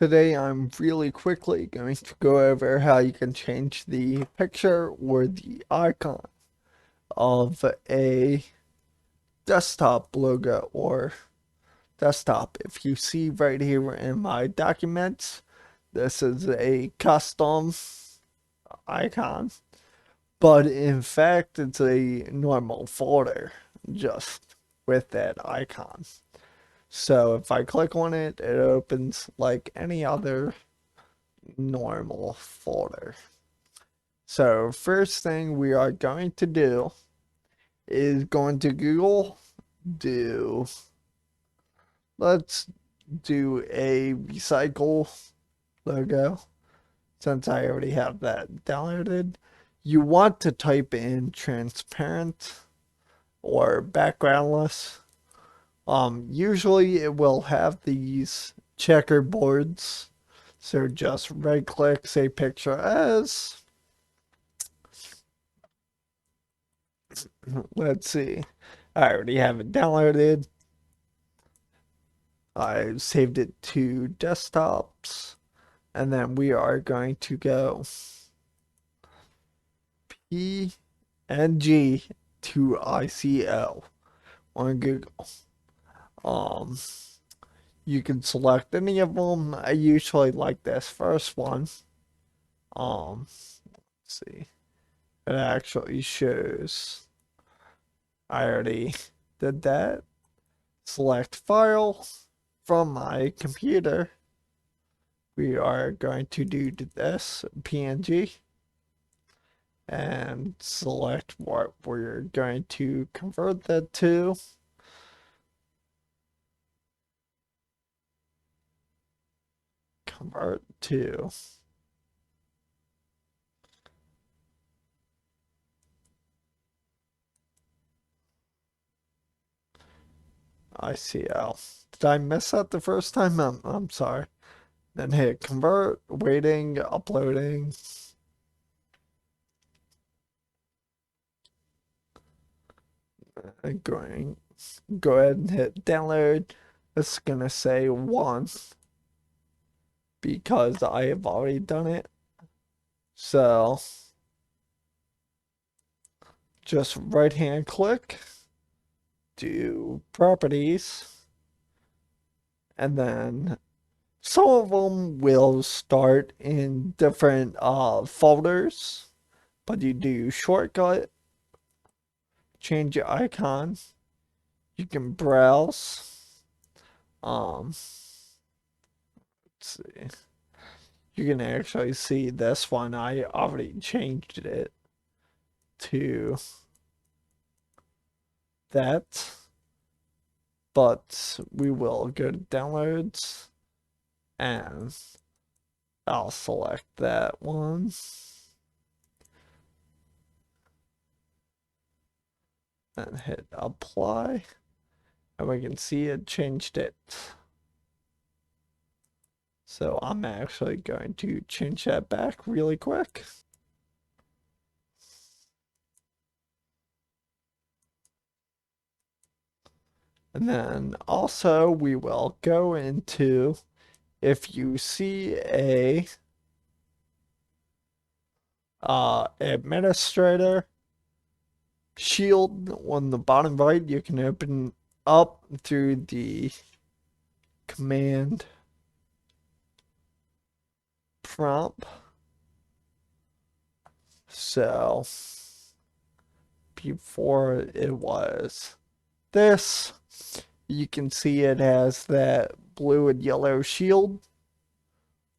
Today I'm really quickly going to go over how you can change the picture or the icon of a desktop logo or desktop. If you see right here in my documents, this is a custom icon, but in fact it's a normal folder just with that icon. So if I click on it, it opens like any other normal folder. So first thing we are going to do is going to Google, do, let's do a recycle logo since I already have that downloaded. You want to type in transparent or backgroundless. Usually it will have these checkerboards. So just right click, say picture as. Let's see. I already have it downloaded. I saved it to desktops. And then we are going to go PNG to ICO on Google. Um, you can select any of them. I usually like this first one. Let's see. It actually shows I already did that. Select file from my computer. We are going to do this PNG and select what we're going to convert that to. Convert to ICL. Did I miss that the first time? I'm sorry. Then hit convert, waiting, uploading. Going, go ahead and hit download. It's gonna say one because I have already done it. So just right hand click, do properties, and then some of them will start in different folders, but you do shortcut, change your icon, you can browse. Let's see. You can actually see this one. I already changed it to that, but we will go to downloads and I'll select that one and hit apply, and we can see it changed it. So I'm actually going to change that back really quick. And then also we will go into, if you see a administrator shield on the bottom right, you can open up through the command prompt. So before it was this, you can see it has that blue and yellow shield.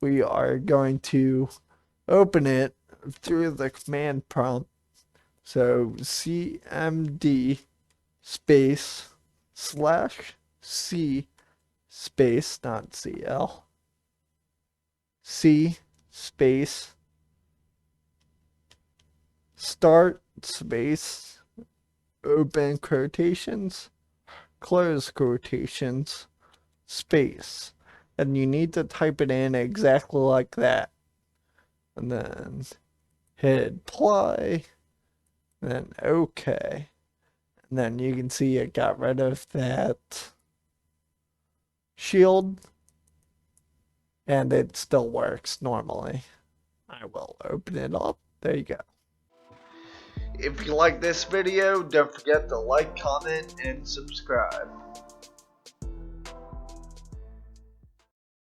We are going to open it through the command prompt. So cmd space slash c space, not cl, c space start space open quotations, close quotations, space. And you need to type it in exactly like that. And then hit apply, and then OK. And then you can see it got rid of that shield. and it still works normally. I will open it up. There you go. If you like this video, don't forget to like, comment, and subscribe.